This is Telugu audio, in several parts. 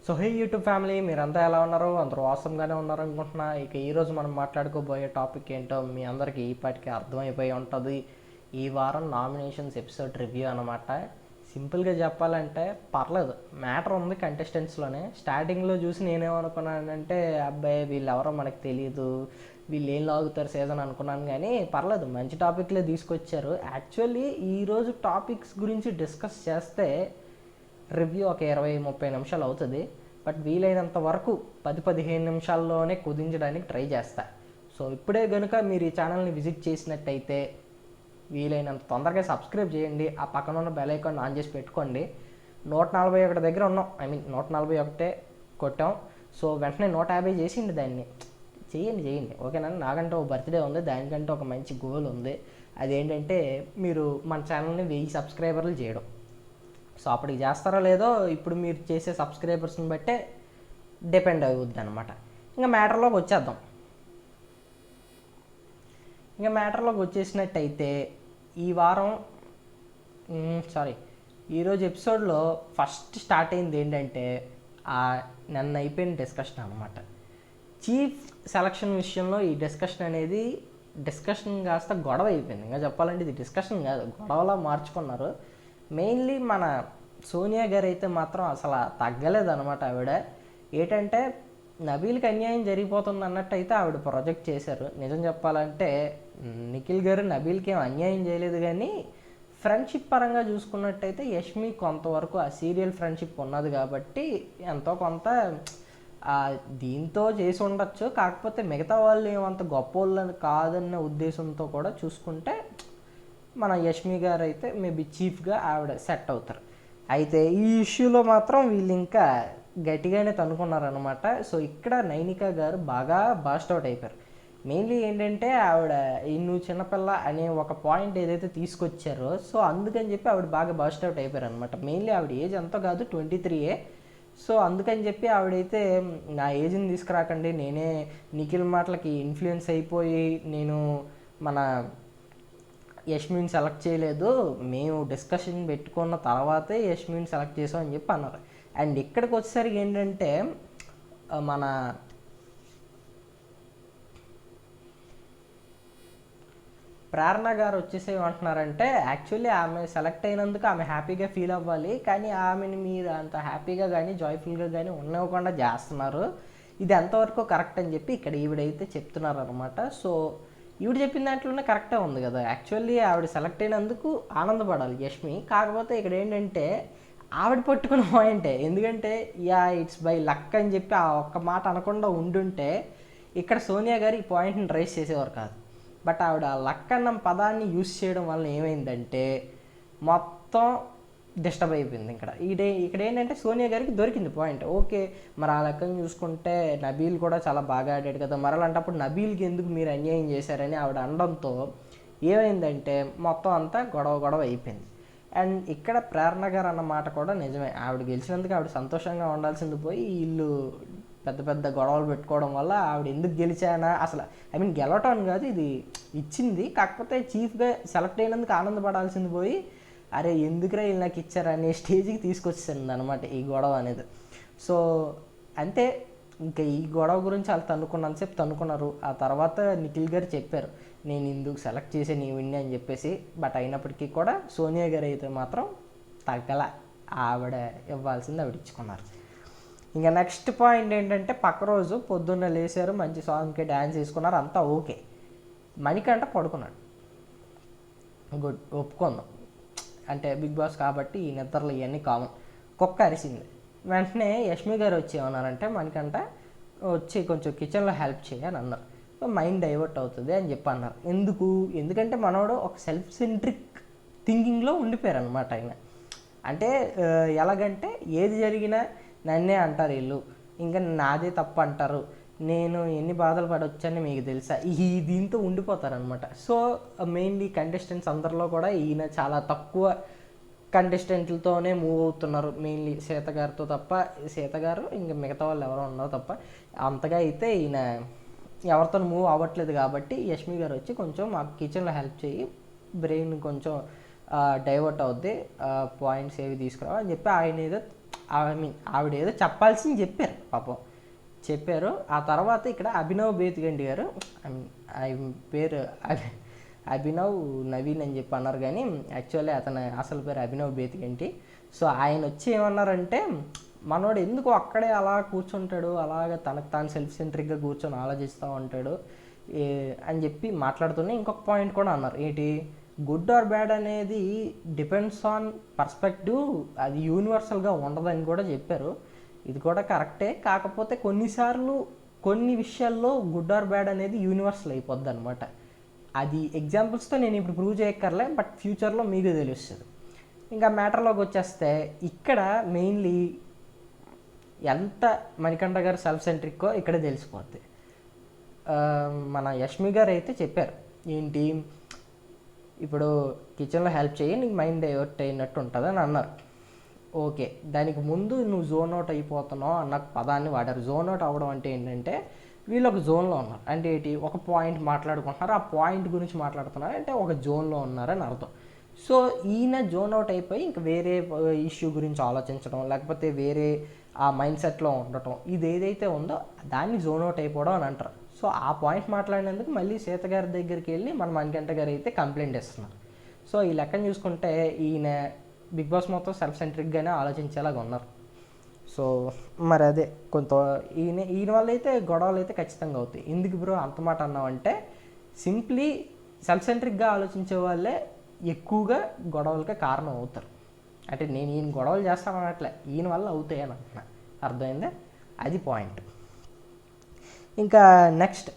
సో హే యూట్యూబ్ ఫ్యామిలీ, మీరంతా ఎలా ఉన్నారు? అందరూ ఆసమ్గానే ఉన్నారు అనుకుంటున్నా. ఇక ఈరోజు మనం మాట్లాడుకోబోయే టాపిక్ ఏంటో మీ అందరికీ ఈపాటికి అర్థమైపోయి ఉంటుంది. ఈ వారం నామినేషన్స్ ఎపిసోడ్ రివ్యూ అనమాట. సింపుల్గా చెప్పాలంటే పర్లేదు, మ్యాటర్ ఉంది కంటెస్టెంట్స్లోనే. స్టార్టింగ్లో చూసి నేనేమనుకున్నానంటే అబ్బాయి వీళ్ళు ఎవరో మనకు తెలియదు, వీళ్ళు ఏం లాగుతారు సీజన్ అనుకున్నాను. కానీ పర్లేదు, మంచి టాపిక్లే తీసుకొచ్చారు. యాక్చువల్లీ ఈరోజు టాపిక్స్ గురించి డిస్కస్ చేస్తే రివ్యూ ఒక 20-30 నిమిషాలు అవుతుంది. బట్ వీలైనంత వరకు 10-15 నిమిషాల్లోనే కుదించడానికి ట్రై చేస్తా. సో ఇప్పుడే కనుక మీరు ఈ ఛానల్ని విజిట్ చేసినట్టయితే వీలైనంత తొందరగా సబ్స్క్రైబ్ చేయండి. ఆ పక్కన ఉన్న బెల్ ఐకాన్ ఆన్ చేసి పెట్టుకోండి. 141 దగ్గర ఉన్నాం, 141 కొట్టాం. సో వెంటనే 150 చేసిండి. దాన్ని చేయండి ఓకేనా. నాకంటే ఒక బర్త్డే ఉంది, దానికంటే ఒక మంచి గోల్ ఉంది. అదేంటంటే మీరు మన ఛానల్ని 1000 సబ్స్క్రైబర్లు చేయడం. సో అప్పటికి చేస్తారో లేదో ఇప్పుడు మీరు చేసే సబ్స్క్రైబర్స్ని బట్టే డిపెండ్ అవుద్ది అనమాట. ఇంకా మ్యాటర్లోకి వచ్చేసినట్టయితే ఈ వారం ఈరోజు ఎపిసోడ్లో ఫస్ట్ స్టార్ట్ అయింది ఏంటంటే నన్ను అయిపోయిన డిస్కషన్ అనమాట. చీఫ్ సెలక్షన్ విషయంలో ఈ డిస్కషన్ కాస్త గొడవ అయిపోయింది. ఇంకా చెప్పాలంటే ఇది డిస్కషన్ కాదు, గొడవలా మార్చుకున్నారు. మెయిన్లీ మన సోనియా గారు అయితే మాత్రం అసలు తగ్గలేదన్నమాట. ఆవిడ ఏంటంటే నబీల్కి అన్యాయం జరిగిపోతుంది అన్నట్టు అయితే ఆవిడ ప్రొజెక్ట్ చేశారు. నిజం చెప్పాలంటే నిఖిల్ గారు నబీల్కి ఏం అన్యాయం చేయలేదు, కానీ ఫ్రెండ్షిప్ పరంగా చూసుకున్నట్టయితే యష్మి కొంతవరకు ఆ సీరియల్ ఫ్రెండ్షిప్ ఉన్నది కాబట్టి ఎంతో కొంత దీంతో చేసి ఉండొచ్చు. కాకపోతే మిగతా వాళ్ళు ఏమంత గొప్ప వాళ్ళని కాదన్న ఉద్దేశంతో కూడా చూసుకుంటే మన యష్మి గారు అయితే మేబీ చీఫ్గా ఆవిడ సెట్ అవుతారు. అయితే ఈ ఇష్యూలో మాత్రం వీళ్ళు ఇంకా గట్టిగానే తనుకున్నారనమాట. సో ఇక్కడ నైనికా గారు బాగా బాస్ట్ అవుట్ అయిపోయారు. మెయిన్లీ ఏంటంటే ఆవిడ నువ్వు చిన్నపిల్ల అనే ఒక పాయింట్ ఏదైతే తీసుకొచ్చారో, సో అందుకని చెప్పి ఆవిడ బాగా బాస్ట్ అవుట్ అయిపోయారు అనమాట. మెయిన్లీ ఆవిడ ఏజ్ ఎంతో కాదు, 23. సో అందుకని చెప్పి ఆవిడైతే నా ఏజ్ని తీసుకురాకండి, నేనే నిఖిల్ మాటలకి ఇన్ఫ్లుయెన్స్ అయిపోయి నేను మన యష్మిని సెలెక్ట్ చేయలేదు, మేము డిస్కషన్ పెట్టుకున్న తర్వాతే యష్మిని సెలెక్ట్ చేసాం అని చెప్పి అన్నారు. అండ్ ఇక్కడికి వచ్చేసరికి ఏంటంటే మన ప్రేరణ గారు ఏమంటున్నారంటే యాక్చువల్లీ ఆమె సెలెక్ట్ అయినందుకు ఆమె హ్యాపీగా ఫీల్ అవ్వాలి, కానీ ఆమెని మీరు అంత హ్యాపీగా కానీ జాయ్ఫుల్గా కానీ ఉండకుండా చేస్తున్నారు, ఇది ఎంతవరకు కరెక్ట్ అని చెప్పి ఇక్కడ ఈవిడైతే చెప్తున్నారు అనమాట. సో ఈవిడ చెప్పిన దాంట్లోనే కరెక్టే ఉంది కదా. యాక్చువల్లీ ఆవిడ సెలెక్ట్ అయినందుకు ఆనందపడాలి యష్మి. కాకపోతే ఇక్కడ ఏంటంటే ఆవిడ పట్టుకున్న పాయింటే, ఎందుకంటే ఇట్స్ బై లక్ అని చెప్పి ఆ ఒక్క మాట అనకుండా ఉండుంటే ఇక్కడ సోనియా గారు ఈ పాయింట్ని రైస్ చేసేవారు కాదు. బట్ ఆవిడ ఆ లక్ అన్న పదాన్ని యూస్ చేయడం వల్ల ఏమైందంటే మొత్తం డిస్టర్బ్ అయిపోయింది. ఇక్కడ ఏంటంటే సోనియా గారికి దొరికింది పాయింట్. ఓకే, మరి ఆ లెక్కను చూసుకుంటే నబీల్ కూడా చాలా బాగా ఆడాడు కదా, మరి అలాంటప్పుడు నబీల్కి ఎందుకు మీరు అన్యాయం చేశారని ఆవిడ అనడంతో ఏమైందంటే మొత్తం అంతా గొడవ అయిపోయింది. అండ్ ఇక్కడ ప్రేరణ గారు అన్న మాట కూడా నిజమే. ఆవిడ గెలిచినందుకు ఆవిడ సంతోషంగా ఉండాల్సింది పోయి వీళ్ళు పెద్ద గొడవలు పెట్టుకోవడం వల్ల ఆవిడ ఎందుకు గెలిచానా, అసలు గెలవటం కాదు, ఇది ఇచ్చింది. కాకపోతే చీఫ్గా సెలెక్ట్ అయినందుకు ఆనందపడాల్సింది పోయి అరే ఎందుకురా వీళ్ళు నాకు ఇచ్చారనే స్టేజ్కి తీసుకొచ్చేసింది అనమాట ఈ గొడవ అనేది. సో అంతే, ఇంకా ఈ గొడవ గురించి వాళ్ళు తన్నుకున్నారు. ఆ తర్వాత నిఖిల్ గారు చెప్పారు నేను ఇందుకు సెలెక్ట్ చేసే నీ విన్ని అని చెప్పేసి. బట్ అయినప్పటికీ కూడా సోనియా గారు అయితే మాత్రం తగ్గల, ఆవిడ ఇవ్వాల్సింది ఆవిడ ఇచ్చుకున్నారు. ఇంకా నెక్స్ట్ పాయింట్ ఏంటంటే పక్క రోజు పొద్దున్న లేచారు, మంచి సాంగ్కి డ్యాన్స్ వేసుకున్నారు, అంతా ఓకే. మణికంఠ పడుకున్నాడు, గుడ్, ఒప్పుకుందాం. అంటే బిగ్ బాస్ కాబట్టి ఈ నిద్రలు ఇవన్నీ కామన్. కుక్క అరిసింది, వెంటనే యష్మి గారు వచ్చి ఏమన్నారంటే మణికంఠ వచ్చి కొంచెం కిచెన్లో హెల్ప్ చేయని అన్నారు. మైండ్ డైవర్ట్ అవుతుంది అని చెప్పి అన్నారు. ఎందుకంటే మనోడు ఒక సెల్ఫ్ సెంట్రిక్ థింకింగ్లో ఉండిపోయారు అనమాట ఆయన. అంటే ఎలాగంటే ఏది జరిగినా నన్నే అంటారు వీళ్ళు, ఇంకా నాదే తప్పు అంటారు, నేను ఎన్ని బాధలు పడవచ్చని మీకు తెలుసా, దీంతో ఉండిపోతారనమాట. సో మెయిన్లీ కంటెస్టెంట్స్ అందరిలో కూడా ఈయన చాలా తక్కువ కంటెస్టెంట్లతోనే మూవ్ అవుతున్నారు. మెయిన్లీ సీత గారు ఇంకా మిగతా వాళ్ళు ఎవరో ఉన్నారో తప్ప అంతగా అయితే ఈయన ఎవరితో మూవ్ అవ్వట్లేదు. కాబట్టి యష్మి గారు వచ్చి కొంచెం మాకు కిచెన్లో హెల్ప్ చేయి, బ్రెయిన్ కొంచెం డైవర్ట్ అవుద్ది, పాయింట్స్ ఏవి తీసుకురావు అని చెప్పి ఆయన ఏదో ఆవిడ ఏదో చెప్పాల్సింది చెప్పారు పాపం, చెప్పారు. ఆ తర్వాత ఇక్కడ అభినవ్ బేతిగండి గారు, ఆయన పేరు అభినవ్ నవీన్ అని చెప్పి అన్నారు, కానీ యాక్చువల్లీ అతని అసలు పేరు అభినవ్ బేతిగంటి. సో ఆయన వచ్చి ఏమన్నారంటే, మనోడు ఎందుకు అక్కడే అలా కూర్చుంటాడు, అలాగ తనకు తాను సెల్ఫ్ సెంట్రిక్గా కూర్చొని ఆలోచిస్తూ ఉంటాడు అని చెప్పి మాట్లాడుతూనే ఇంకొక పాయింట్ కూడా అన్నారు. ఏంటి, గుడ్ ఆర్ బ్యాడ్ అనేది డిపెండ్స్ ఆన్ పర్స్పెక్టివ్, అది యూనివర్సల్గా ఉండదని కూడా చెప్పారు. ఇది కూడా కరెక్టే, కాకపోతే కొన్నిసార్లు కొన్ని విషయాల్లో గుడ్ ఆర్ బ్యాడ్ అనేది యూనివర్సల్ అయిపోద్ది అనమాట. అది ఎగ్జాంపుల్స్తో నేను ఇప్పుడు ప్రూవ్ చేయక్కర్లే, బట్ ఫ్యూచర్లో మీకు తెలుస్తుంది. ఇంకా మ్యాటర్లోకి వచ్చేస్తే ఇక్కడ మెయిన్లీ ఎంత మణికంఠ గారు సెల్ఫ్ సెంట్రిక్కో ఇక్కడే తెలిసిపోద్ది. మన యష్మి గారు అయితే చెప్పారు, ఏంటి ఇప్పుడు కిచెన్లో హెల్ప్ చేయి, నీకు మైండ్ డైవర్ట్ అయినట్టు ఉంటుంది అని అన్నారు. ఓకే, దానికి ముందు నువ్వు జోన్ అవుట్ అయిపోతున్నావు అన్న పదాన్ని వాడారు. జోన్ అవుట్ అవ్వడం అంటే ఏంటంటే, వీళ్ళు ఒక జోన్లో ఉన్నారు అంటే ఏంటి, ఒక పాయింట్ మాట్లాడుకుంటున్నారు, ఆ పాయింట్ గురించి మాట్లాడుతున్నారు అంటే ఒక జోన్లో ఉన్నారని అర్థం. సో ఈయన జోన్ అవుట్ అయిపోయి ఇంకా వేరే ఇష్యూ గురించి ఆలోచించడం, లేకపోతే వేరే ఆ మైండ్ సెట్లో ఉండటం, ఇది ఏదైతే ఉందో దాన్ని జోన్ అవుట్ అయిపోవడం అని అంటారు. సో ఆ పాయింట్ మాట్లాడినందుకు మళ్ళీ సీత గారి దగ్గరికి వెళ్ళి మన మణికంఠ గారు అయితే కంప్లైంట్ ఇస్తున్నారు. సో ఈ లెక్కను చూసుకుంటే ఈయన బిగ్ బాస్ మొత్తం సెల్ఫ్ సెంట్రిక్గానే ఆలోచించేలాగా ఉన్నారు. సో మరి అదే కొంత ఈయన వల్ల అయితే గొడవలు అయితే ఖచ్చితంగా అవుతాయి. ఎందుకు బ్రో అంత మాట అన్నామంటే, సింప్లీ సెల్ఫ్ సెంట్రిక్గా ఆలోచించే వాళ్ళే ఎక్కువగా గొడవలకే కారణం అవుతారు. అంటే నేను ఈయన గొడవలు చేస్తాను అనట్లే, ఈయన వల్ల అవుతాయి అని అంటున్నా, అర్థమైందే, అది పాయింట్. ఇంకా నెక్స్ట్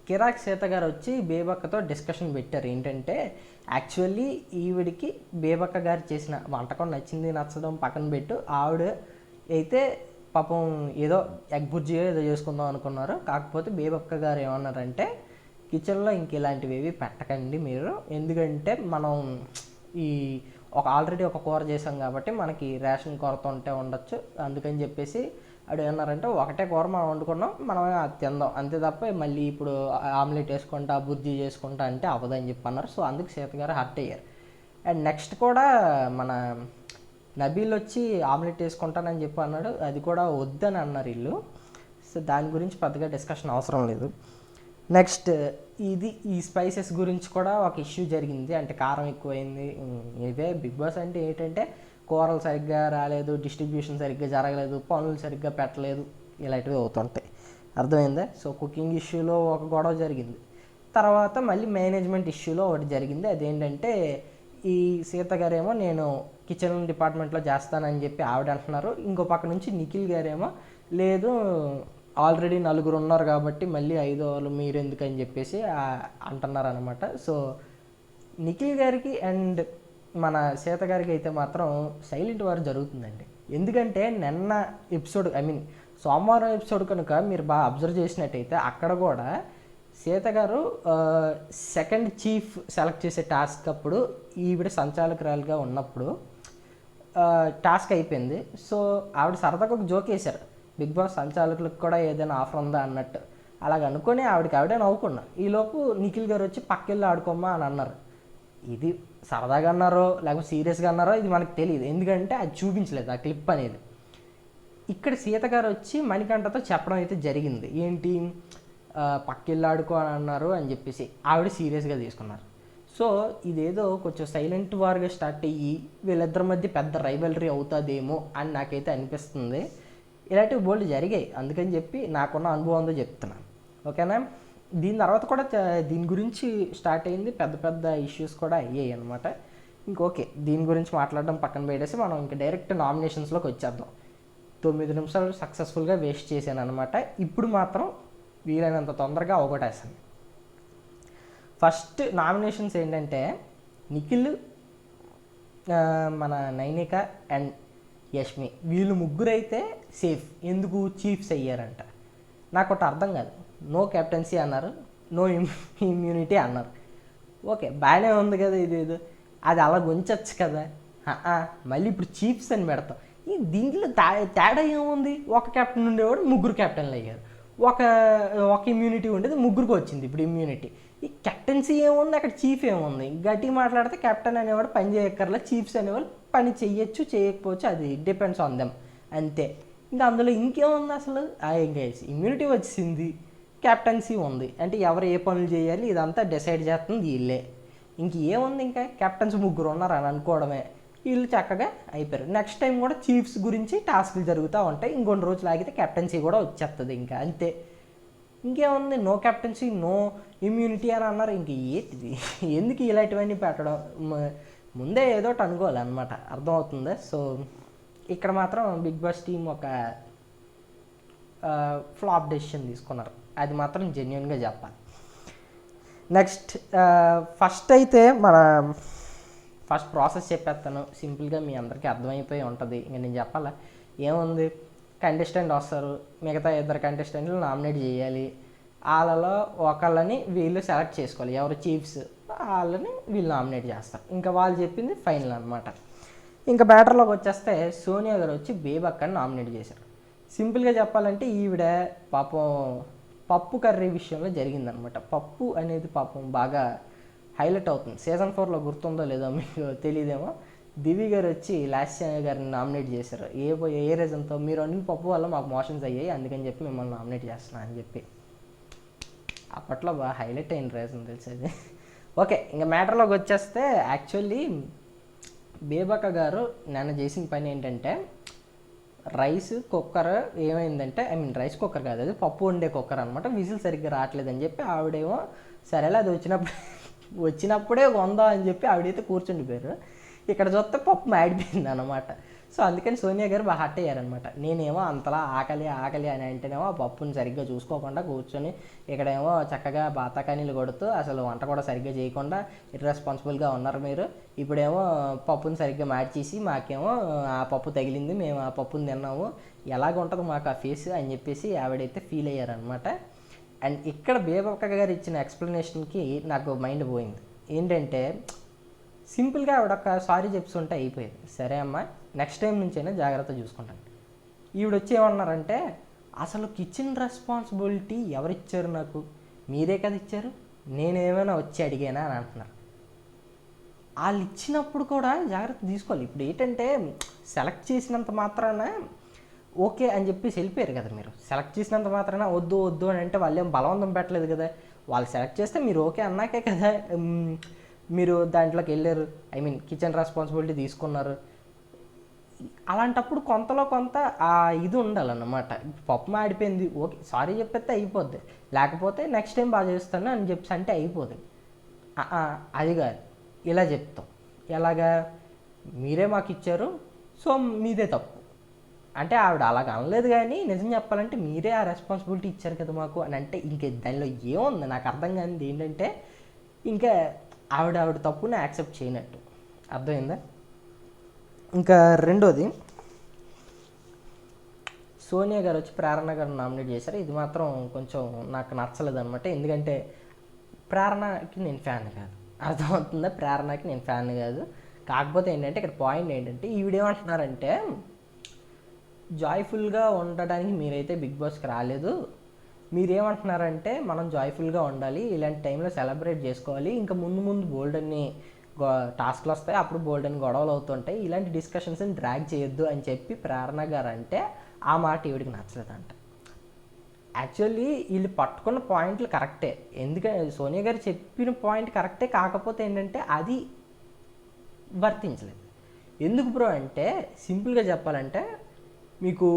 కిరాక్ సీత గారు వచ్చి బేబక్కతో డిస్కషన్ పెట్టారు. ఏంటంటే యాక్చువల్లీ ఈవిడికి బేబక్క గారు చేసిన వంటకం నచ్చింది నచ్చడం పక్కన పెట్టు, ఆవిడ అయితే పాపం ఏదో ఎగ్ బుర్జీయో ఏదో చేసుకుందాం అనుకున్నారు. కాకపోతే బేబక్క గారు ఏమన్నారంటే, కిచెన్లో ఇంక ఇలాంటివి ఏవి పెట్టకండి మీరు, ఎందుకంటే మనం ఆల్రెడీ ఒక కూర చేసాం కాబట్టి మనకి రేషన్ కొరత ఉంటే ఉండొచ్చు, అందుకని చెప్పేసి అడు ఏమన్నారంటే, ఒకటే కూర మనం వండుకున్నాం, మనం అది తిందాం అంతే తప్ప మళ్ళీ ఇప్పుడు ఆమ్లెట్ వేసుకుంటా బుర్జీ చేసుకుంటా అంటే అవ్వదని చెప్పి అన్నారు. సో అందుకు సీత గారు హర్ట్ అయ్యారు. అండ్ నెక్స్ట్ కూడా మన నబీల్ వచ్చి ఆమ్లెట్ వేసుకుంటానని చెప్పి అన్నాడు, అది కూడా వద్దని అన్నారు వీళ్ళు. సో దాని గురించి పెద్దగా డిస్కషన్ అవసరం లేదు. నెక్స్ట్ ఈ స్పైసెస్ గురించి కూడా ఒక ఇష్యూ జరిగింది, అంటే కారం ఎక్కువైంది. ఇవే బిగ్ బాస్ అంటే ఏంటంటే, కూరలు సరిగ్గా రాలేదు, డిస్ట్రిబ్యూషన్ సరిగ్గా జరగలేదు, పనులు సరిగ్గా పెట్టలేదు, ఇలాంటివి అవుతుంటాయి, అర్థమైందా. సో కుకింగ్ ఇష్యూలో ఒక గొడవ జరిగింది, తర్వాత మళ్ళీ మేనేజ్మెంట్ ఇష్యూలో ఒకటి జరిగింది. అదేంటంటే ఈ సీత గారేమో నేను కిచెన్ డిపార్ట్మెంట్లో చేస్తానని చెప్పి ఆవిడ అంటున్నారు, ఇంకో పక్క నుంచి నిఖిల్ గారేమో లేదు ఆల్రెడీ 4 ఉన్నారు కాబట్టి మళ్ళీ 5వ వాళ్ళు మీరెందుకని చెప్పేసి అంటున్నారు అనమాట. సో నిఖిల్ గారికి అండ్ మన సీత గారికి అయితే మాత్రం సైలెంట్ వార్ జరుగుతుందండి. ఎందుకంటే నిన్న ఎపిసోడ్ సోమవారం ఎపిసోడ్ కనుక మీరు బాగా అబ్జర్వ్ చేసినట్టయితే, అక్కడ కూడా సీత గారు సెకండ్ చీఫ్ సెలెక్ట్ చేసే టాస్క్ అప్పుడు ఈవిడ సంచాలకురాలుగా ఉన్నప్పుడు టాస్క్ అయిపోయింది. సో ఆవిడ సరదాగా ఒక జోక్ వేశారు, బిగ్ బాస్ సంచాలకులకు కూడా ఏదైనా ఆఫర్ ఉందా అన్నట్టు. అలాగ అనుకొని ఆవిడే నవ్వుకున్నా. ఈలోపు నిఖిల్ గారు వచ్చి పక్కెళ్ళి ఆడుకోమ్మా అని అన్నారు. ఇది సరదాగా అన్నారో లేకపోతే సీరియస్గా అన్నారో ఇది మనకు తెలియదు, ఎందుకంటే అది చూపించలేదు ఆ క్లిప్ అనేది. ఇక్కడ సీత గారు వచ్చి మణికంఠతో చెప్పడం అయితే జరిగింది, ఏంటి పక్కెళ్ళి ఆడుకో అని అన్నారు అని చెప్పేసి ఆవిడ సీరియస్గా తీసుకున్నారు. సో ఇదేదో కొంచెం సైలెంట్ వార్గా స్టార్ట్ అయ్యి వీళ్ళిద్దరి మధ్య పెద్ద రైవలరీ అవుతుందేమో అని నాకైతే అనిపిస్తుంది. ఇలాంటివి బోల్డ్ జరిగాయి, అందుకని చెప్పి నాకున్న అనుభవంతో చెప్తున్నాను, ఓకేనా. దీని తర్వాత కూడా దీని గురించి స్టార్ట్ అయింది, పెద్ద పెద్ద ఇష్యూస్ కూడా అయ్యాయి అనమాట. ఇంకోకే దీని గురించి మాట్లాడడం పక్కన పెట్టేసి మనం ఇంకా డైరెక్ట్ నామినేషన్స్లోకి వచ్చేద్దాం. 9 నిమిషాలు సక్సెస్ఫుల్గా వేస్ట్ చేశాను అనమాట. ఇప్పుడు మాత్రం వీలైనంత తొందరగా అవగొట్టేస్తాను. ఫస్ట్ నామినేషన్స్ ఏంటంటే నిఖిల్, మన నైనిక అండ్ యష్మి, వీళ్ళు ముగ్గురైతే సేఫ్. ఎందుకు చీఫ్స్ అయ్యారంట నాకు ఒకటి అర్థం కాదు. నో కెప్టెన్సీ అన్నారు, నో ఇమ్యూనిటీ అన్నారు. ఓకే బాగానే ఉంది కదా, ఇది అది అలా ఉంచచ్చు కదా. మళ్ళీ ఇప్పుడు చీఫ్స్ అని పెడతాం. దీంట్లో తేడా ఏముంది, ఒక కెప్టెన్ ఉండేవాడు 3 కెప్టెన్లు అయ్యారు, ఒక ఇమ్యూనిటీ ఉండేది 3కి వచ్చింది ఇప్పుడు ఇమ్యూనిటీ. ఈ కెప్టెన్సీ ఏముంది, అక్కడ చీఫ్ ఏముంది. గట్టిగా మాట్లాడితే కెప్టెన్ అనేవాడు పని చేయక్కర్లా, చీఫ్స్ అనేవాళ్ళు పని చెయ్యొచ్చు చేయకపోవచ్చు, అది డిపెండ్స్ ఆన్ దెమ్, అంతే. ఇంకా అందులో ఇంకేముంది అసలు, ఇంకా ఇమ్యూనిటీ వచ్చింది, కెప్టెన్సీ ఉంది, అంటే ఎవరు ఏ పనులు చేయాలి ఇదంతా డిసైడ్ చేస్తుంది వీళ్ళే. ఇంక ఏముంది, ఇంకా కెప్టెన్స్ ముగ్గురు ఉన్నారు అని అనుకోవడమే, వీళ్ళు చక్కగా అయిపోయారు. నెక్స్ట్ టైం కూడా చీఫ్స్ గురించి టాస్క్లు జరుగుతూ ఉంటాయి, ఇంకొన్ని రోజులు ఆగితే కెప్టెన్సీ కూడా వచ్చేస్తుంది, ఇంకా అంతే. ఇంకేముంది, నో కెప్టెన్సీ నో ఇమ్యూనిటీ అని అన్నారు. ఇంక ఏంటిది, ఎందుకు ఇలాంటివన్నీ పెట్టడం, ముందే ఏదో ఒకటి అనుకోవాలి అనమాట, అర్థమవుతుందా. సో ఇక్కడ మాత్రం బిగ్ బాస్ టీం ఒక ఫ్లాప్ డెసిషన్ తీసుకున్నారు, అది మాత్రం జెన్యున్గా చెప్పాలి. నెక్స్ట్ ఫస్ట్ అయితే మన ఫస్ట్ ప్రాసెస్ చెప్పేస్తాను, సింపుల్గా మీ అందరికీ అర్థమైపోయి ఉంటుంది, ఇంక నేను చెప్పాలా ఏముంది. కంటెస్టెంట్ వస్తారు, మిగతా ఇద్దరు కంటెస్టెంట్లు నామినేట్ చేయాలి, వాళ్ళలో ఒకళ్ళని వీళ్ళు సెలెక్ట్ చేసుకోవాలి, ఎవరు చీఫ్స్ వాళ్ళని వీళ్ళు నామినేట్ చేస్తారు, ఇంకా వాళ్ళు చెప్పింది ఫైనల్ అనమాట. ఇంకా బ్యాటర్లోకి వచ్చేస్తే సోనియా గారు వచ్చి బేబక్కని నామినేట్ చేశారు. సింపుల్గా చెప్పాలంటే ఈవిడ పాపం పప్పు కర్రీ విషయంలో జరిగిందనమాట. పప్పు అనేది పాపం బాగా హైలైట్ అవుతుంది. సీజన్ 4లో గుర్తుందో లేదో మీకు తెలియదేమో, దివి గారు వచ్చి లాస్య గారిని నామినేట్ చేశారు. ఏ రీజన్తో, మీరు వండిన పప్పు వల్ల మాకు మోషన్స్ అయ్యాయి, అందుకని చెప్పి మిమ్మల్ని నామినేట్ చేస్తున్నాను అని చెప్పి అప్పట్లో బాగా హైలైట్ అయిన రీజన్ తెలిసేది. ఓకే, ఇంకా మ్యాటర్లోకి వచ్చేస్తే యాక్చువల్లీ బేబక్క గారు నిన్న చేసిన పని ఏంటంటే, రైస్ కుక్కర్ ఏమైందంటే, రైస్ కుక్కర్ కాదు, అది పప్పు వండే కుక్కర్ అనమాట, విజిల్ సరిగ్గా రావట్లేదని చెప్పి ఆవిడేమో సరేలే అది వచ్చినప్పుడే వందా అని చెప్పి ఆవిడైతే కూర్చుండిపోయారు. ఇక్కడ చూస్తే పప్పు మాడిపోయింది అనమాట. సో అందుకని సోనియా గారు బాగా హట్ అయ్యారనమాట. నేనేమో అంతలా ఆకలి అని అంటేనేమో ఆ పప్పుని సరిగ్గా చూసుకోకుండా కూర్చొని ఇక్కడేమో చక్కగా బాతాకానీలు కొడుతూ అసలు వంట కూడా సరిగ్గా చేయకుండా ఇర్రెస్పాన్సిబుల్గా ఉన్నారు మీరు. ఇప్పుడేమో పప్పుని సరిగ్గా మార్చేసి మాకేమో ఆ పప్పు తగిలింది, మేము ఆ పప్పుని తిన్నాము, ఎలాగ ఉంటుంది మాకు ఆ ఫేస్ అని చెప్పేసి ఆవిడైతే ఫీల్ అయ్యారనమాట. అండ్ ఇక్కడ బేబక్క గారు ఇచ్చిన ఎక్స్ప్లెనేషన్కి నాకు మైండ్ పోయింది. ఏంటంటే సింపుల్గా ఆవిడ ఒక సారీ చెప్తుంటే అయిపోయేది. సరే అమ్మా, నెక్స్ట్ టైం నుంచైనా జాగ్రత్త చూసుకుంటాను. ఈవిడ వచ్చి ఏమన్నారంటే, అసలు కిచెన్ రెస్పాన్సిబిలిటీ ఎవరిచ్చారు నాకు, మీరే కదా ఇచ్చారు, నేనేమైనా వచ్చి అడిగానా అని అంటున్నారు. వాళ్ళు ఇచ్చినప్పుడు కూడా జాగ్రత్త తీసుకోవాలి. ఇప్పుడు ఏంటంటే సెలెక్ట్ చేసినంత మాత్రాన ఓకే అని చెప్పేసి వెళ్ళిపోయారు కదా మీరు. సెలెక్ట్ చేసినంత మాత్రాన వద్దు అని అంటే వాళ్ళు ఏం బలవంతం పెట్టలేదు కదా. వాళ్ళు సెలెక్ట్ చేస్తే మీరు ఓకే అన్నాకే కదా మీరు దాంట్లోకి వెళ్ళారు, కిచెన్ రెస్పాన్సిబిలిటీ తీసుకున్నారు. అలాంటప్పుడు కొంతలో కొంత ఇది ఉండాలన్నమాట. పప్పు మాడిపోయింది, ఓకే సారీ చెప్పేస్తే అయిపోద్ది, లేకపోతే నెక్స్ట్ టైం బాగా చేస్తాను అని చెప్పి అంటే అయిపోద్ది. అది కాదు, ఇలా చెప్తాం. ఎలాగా, మీరే మాకు ఇచ్చారు సో మీదే తప్పు అంటే ఆవిడ అలాగ అనలేదు, కానీ నిజం చెప్పాలంటే మీరే ఆ రెస్పాన్సిబిలిటీ ఇచ్చారు కదా మాకు అని అంటే ఇంక దానిలో ఏముంది నాకు అర్థం కానిది ఏంటంటే, ఇంకా ఆవిడ తప్పుని యాక్సెప్ట్ చేయనట్టు, అర్థమైందా. ఇంకా రెండోది, సోనియా గారు వచ్చి ప్రేరణ గారు నామినేట్ చేశారు. ఇది మాత్రం కొంచెం నాకు నచ్చలేదు అనమాట. ఎందుకంటే ప్రేరణకి నేను ఫ్యాన్ కాదు, అర్థమవుతుందా, ప్రేరణకి నేను ఫ్యాన్ కాదు. కాకపోతే ఏంటంటే ఇక్కడ పాయింట్ ఏంటంటే, ఈవిడేమంటున్నారంటే జాయ్ఫుల్గా ఉండడానికి మీరైతే బిగ్ బాస్కి రాలేదు, మీరేమంటున్నారంటే మనం జాయ్ఫుల్గా ఉండాలి, ఇలాంటి టైంలో సెలబ్రేట్ చేసుకోవాలి, ఇంకా ముందు బోల్డ్ అన్ని టాస్క్లు వస్తాయి, అప్పుడు బోల్డ్ అని గొడవలు అవుతుంటాయి, ఇలాంటి డిస్కషన్స్ని డ్రాగ్ చేయొద్దు అని చెప్పి ప్రేరణ గారు అంటే ఆ మాట ఈవిడికి నచ్చలేదంట. యాక్చువల్లీ వీళ్ళు పట్టుకున్న పాయింట్లు కరెక్టే, ఎందుకంటే సోనియా గారు చెప్పిన పాయింట్ కరెక్టే, కాకపోతే ఏంటంటే అది వర్తించలేదు. ఎందుకు బ్రో అంటే, సింపుల్గా చెప్పాలంటే మీకు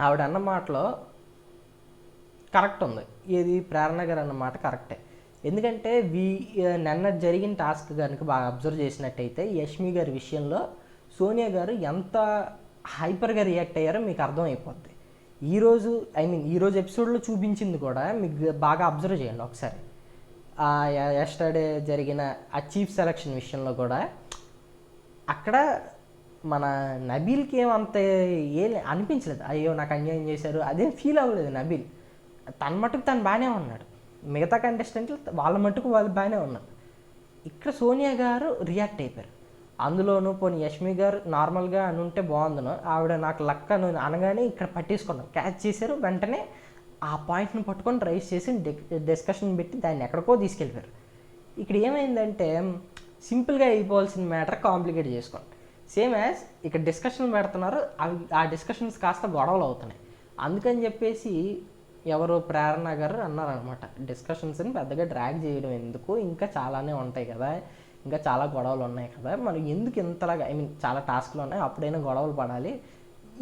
ఆవిడ అన్న మాటలో కరెక్ట్ ఉంది, ఏది ప్రేరణ గారు అన్న మాట కరెక్టే. ఎందుకంటే నిన్న జరిగిన టాస్క్ కనుక బాగా అబ్జర్వ్ చేసినట్టయితే యష్మి గారి విషయంలో సోనియా గారు ఎంత హైపర్గా రియాక్ట్ అయ్యారో మీకు అర్థమైపోద్ది. ఈరోజు ఎపిసోడ్లో చూపించింది కూడా మీకు బాగా అబ్జర్వ్ చేయండి ఒకసారి. ఎస్టర్డే జరిగిన ఆ చీఫ్ సెలక్షన్ విషయంలో కూడా అక్కడ మన నబీల్కి ఏమంత అనిపించలేదు, అయ్యో నాకు అన్యాయం చేశారు అదేం ఫీల్ అవ్వలేదు నబీల్. తన మట్టుకు తను బాగానే ఉన్నాడు, మిగతా కంటెస్టెంట్లు వాళ్ళ మట్టుకు వాళ్ళు బాగానే ఉన్నారు. ఇక్కడ సోనియా గారు రియాక్ట్ అయిపోయారు. అందులోనూ పోనీ యష్మి గారు నార్మల్గా అని ఉంటే బాగుందను, ఆవిడ నాకు లక్ అని అనగానే ఇక్కడ పట్టేసుకున్నాం, క్యాచ్ చేశారు, వెంటనే ఆ పాయింట్ని పట్టుకొని రైస్ చేసి డిస్కషన్ పెట్టి దాన్ని ఎక్కడికో తీసుకెళ్ళిపోయారు. ఇక్కడ ఏమైందంటే సింపుల్గా అయిపోవాల్సిన మ్యాటర్ కాంప్లికేట్ చేసుకోండి. సేమ్ యాజ్ ఇక్కడ డిస్కషన్ పెడుతున్నారు, అవి ఆ డిస్కషన్స్ కాస్త గొడవలు అవుతున్నాయి. అందుకని చెప్పేసి ఎవరు ప్రేరణ గారు అన్నారనమాట, డిస్కషన్స్ని పెద్దగా డ్రాగ్ చేయడం ఎందుకు, ఇంకా చాలానే ఉంటాయి కదా, ఇంకా చాలా గొడవలు ఉన్నాయి కదా, మనం ఎందుకు ఇంతలాగా చాలా టాస్క్లు ఉన్నాయి, అప్పుడైనా గొడవలు పడాలి,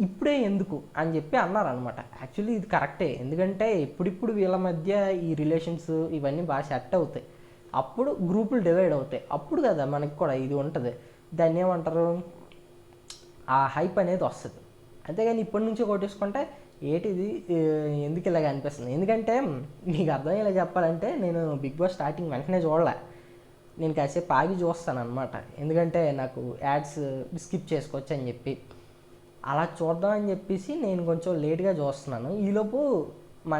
ఇప్పుడే ఎందుకు అని చెప్పి అన్నారనమాట. యాక్చువల్లీ ఇది కరెక్టే, ఎందుకంటే ఇప్పుడిప్పుడు వీళ్ళ మధ్య ఈ రిలేషన్స్ ఇవన్నీ బాగా సెట్ అవుతాయి, అప్పుడు గ్రూపులు డివైడ్ అవుతాయి, అప్పుడు కదా మనకి కూడా ఇది ఉంటుంది, దాన్ని ఏమంటారు, ఆ హైప్ అనేది వస్తుంది. అంతేగాని ఇప్పటి నుంచి కొట్టేసుకుంటే ఏంటిది ఎందుకు ఇలాగ అనిపిస్తుంది. ఎందుకంటే మీకు అర్థమయ్యేలా చెప్పాలంటే నేను బిగ్ బాస్ స్టార్టింగ్ వెంటనే చూడలే, నేను కాసేపు ఆగి చూస్తాను అనమాట, ఎందుకంటే నాకు యాడ్స్ స్కిప్ చేసుకోవచ్చు అని చెప్పి, అలా చూద్దాం అని చెప్పేసి నేను కొంచెం లేట్గా చూస్తున్నాను. ఈలోపు మా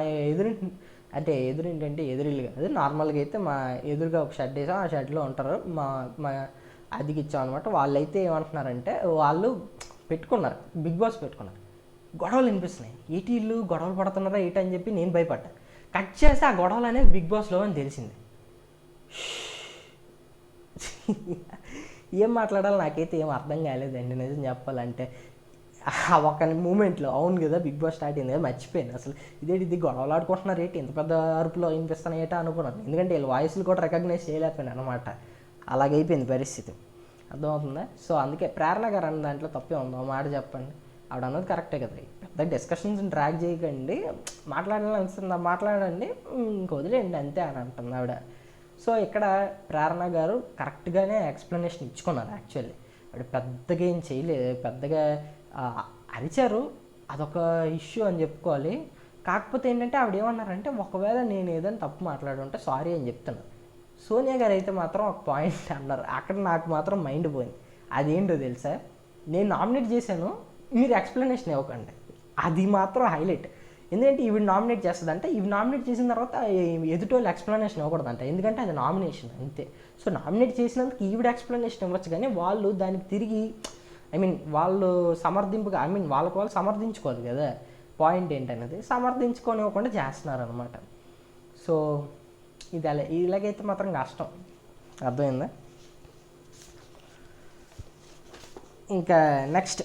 ఎదురింటంటే ఎదురిల్లు కాదు, నార్మల్గా అయితే మా ఎదురుగా ఒక షెడ్ వేసాం, ఆ షెడ్లో ఉంటారు మా మా అదికి ఇచ్చాం అనమాట. వాళ్ళైతే ఏమంటున్నారంటే వాళ్ళు పెట్టుకున్నారు, బిగ్ బాస్ పెట్టుకున్నారు, గొడవలు వినిపిస్తున్నాయి, ఏటి ఇల్లు గొడవలు పడుతున్నారా ఏటి అని చెప్పి నేను భయపడ్డా. కట్ చేస్తే ఆ గొడవలు అనేవి బిగ్ బాస్లో అని తెలిసింది. ఏం మాట్లాడాలో నాకైతే ఏం అర్థం కాలేదండి నిజం చెప్పాలంటే. ఆ ఒక మూమెంట్లో అవును కదా బిగ్ బాస్ స్టార్ట్ అయింది కదా, మర్చిపోయాను అసలు ఇది గొడవలు ఆడుకుంటున్నారు ఏంటి, ఇంత పెద్ద అరుపులో వినిపిస్తున్నాయి ఏటా అనుకున్నాను, ఎందుకంటే వీళ్ళ వాయిస్లు కూడా రికగ్నైజ్ చేయలేకపోయాను అనమాట, అలాగైపోయింది పరిస్థితి, అర్థమవుతుందా. సో అందుకే ప్రేరణ గారు అన్న దాంట్లో తప్పే ఉంది, ఆ మాట చెప్పండి, ఆవిడ అన్నది కరెక్టే కదా, పెద్ద డిస్కషన్స్ డ్రాగ్ చేయకండి, మాట్లాడాలనిపిస్తుంది మాట్లాడండి, ఇంక వదిలేయండి అంతే అని అంటుంది ఆవిడ. సో ఇక్కడ ప్రేరణ గారు కరెక్ట్గానే ఎక్స్ప్లెనేషన్ ఇచ్చుకున్నారు. యాక్చువల్లీ ఆవిడ పెద్దగా ఏం చేయలేదు, పెద్దగా అరిచారు, అదొక ఇష్యూ అని చెప్పుకోవాలి. కాకపోతే ఏంటంటే ఆవిడ ఏమన్నారంటే ఒకవేళ నేను ఏదైనా తప్పు మాట్లాడుంటే సారీ అని చెప్తున్నాను. సోనియా గారు అయితే మాత్రం ఒక పాయింట్ అన్నారు, అక్కడ నాకు మాత్రం మైండ్ పోయింది. అదేంటో తెలుసా, నేను నామినేట్ చేశాను, మీరు ఎక్స్ప్లెనేషన్ ఇవ్వకండి, అది మాత్రం హైలైట్. ఎందుకంటే ఈవిడ నామినేట్ చేస్తుందంటే ఈవిడ నామినేట్ చేసిన తర్వాత ఎదుటోళ్ళు ఎక్స్ప్లెనేషన్ ఇవ్వకూడదంట, ఎందుకంటే అది నామినేషన్ అంతే. సో నామినేట్ చేసినందుకు ఈవిడ ఎక్స్ప్లెనేషన్ ఇవ్వచ్చు, కానీ వాళ్ళు దానికి తిరిగి వాళ్ళు సమర్థింపుగా వాళ్ళకు వాళ్ళు సమర్థించుకోవాలి కదా, పాయింట్ ఏంటనేది సమర్థించుకోనివ్వకుండా చేస్తున్నారు అనమాట. సో ఇది ఇలాగైతే మాత్రం కష్టం, అర్థమైందా. ఇంకా నెక్స్ట్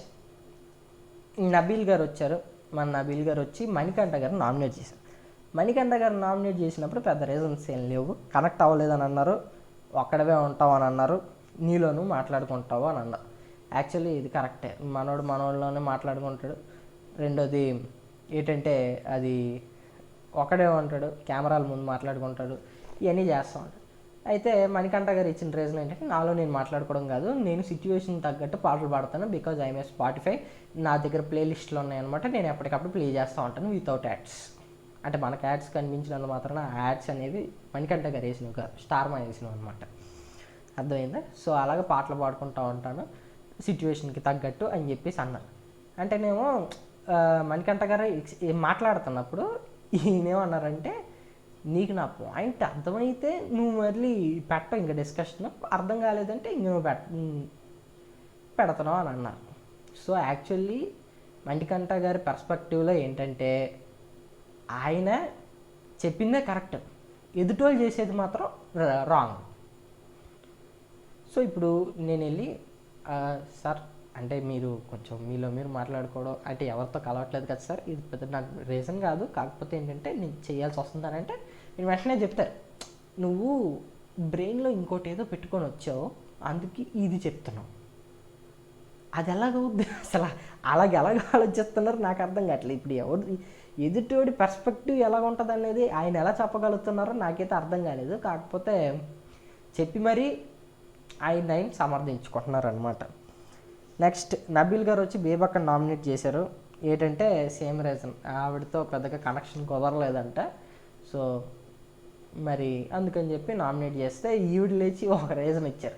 నబీల్ గారు వచ్చారు. మన నబీల్ గారు వచ్చి మణికంఠ గారు నామినేట్ చేశారు. మణికంఠ గారు నామినేట్ చేసినప్పుడు పెద్ద రీజన్స్ ఏం లేవు, కనెక్ట్ అవ్వలేదని అన్నారు, ఒక్కడవే ఉంటావు అని అన్నారు, నీలోనూ మాట్లాడుకుంటావు అని అన్నారు. యాక్చువల్లీ ఇది కరెక్టే, మనోడిలోనే మాట్లాడుకుంటాడు. రెండోది ఏంటంటే అది ఒకడే ఉంటాడు, కెమెరాల ముందు మాట్లాడుకుంటాడు, ఇవన్నీ చేస్తూ ఉంటాడు. అయితే మణికంఠ గారు ఇచ్చిన రీజన్ ఏంటంటే నాలో నేను మాట్లాడుకోవడం కాదు, నేను సిచ్యువేషన్ తగ్గట్టు పాటలు పాడతాను, బికాజ్ ఐఎమ్ ఏ స్పాటిఫై, నా దగ్గర ప్లేలిస్ట్లో ఉన్నాయన్నమాట, నేను ఎప్పటికప్పుడు ప్లే చేస్తూ ఉంటాను వితౌట్ యాడ్స్. అంటే మనకు యాడ్స్ కనిపించినందు మాత్రం ఆ యాడ్స్ అనేవి మణికంఠ గారు వేసినవి కాదు, స్టార్ మా వేసినవి అనమాట, అర్థమైందా. సో అలాగే పాటలు పాడుకుంటూ ఉంటాను సిచ్యువేషన్కి తగ్గట్టు అని చెప్పేసి అన్నాను. అంటేనేమో మణికంఠ గారు మాట్లాడుతున్నప్పుడు ఈయనేమన్నారంటే, నీకు నా పాయింట్ అర్థమైతే నువ్వు మళ్ళీ పెట్టవు, ఇంకా డిస్కషన్ అర్థం కాలేదంటే ఇంక నువ్వు పెడతావు అని అన్నారు. సో యాక్చువల్లీ మణికంఠ గారి పర్స్పెక్టివ్లో ఏంటంటే ఆయన చెప్పిందే కరెక్ట్, ఎదుటోళ్ళు చేసేది మాత్రం రాంగ్. సో ఇప్పుడు నేను వెళ్ళి సార్ అంటే మీరు కొంచెం మీలో మీరు మాట్లాడుకోవడం అంటే ఎవరితో కలవట్లేదు కదా సార్, ఇది పెద్ద నాకు రీజన్ కాదు, కాకపోతే ఏంటంటే నేను చేయాల్సి వస్తుందనంటే నేను వెంటనే చెప్తారు, నువ్వు బ్రెయిన్లో ఇంకోటి ఏదో పెట్టుకొని వచ్చావు అందుకే ఇది చెప్తున్నావు, అది ఎలాగవుద్ది అసలు, ఎలాగ ఆలోచిస్తున్నారు నాకు అర్థం కావట్లేదు. ఇప్పుడు ఎదుటోడి పర్స్పెక్టివ్ ఎలాగ ఉంటుంది అనేది ఆయన ఎలా చెప్పగలుగుతున్నారో నాకైతే అర్థం కాలేదు. కాకపోతే చెప్పి మరీ ఆయన సమర్థించుకుంటున్నారు అనమాట. నెక్స్ట్ నబీల్ గారు వచ్చి బేబక్క నామినేట్ చేశారు. ఏంటంటే సేమ్ రీజన్, ఆవిడతో పెద్దగా కనెక్షన్ కుదరలేదంట. సో మరి అందుకని చెప్పి నామినేట్ చేస్తే ఈవిడ లేచి ఒక రీజన్ ఇచ్చారు,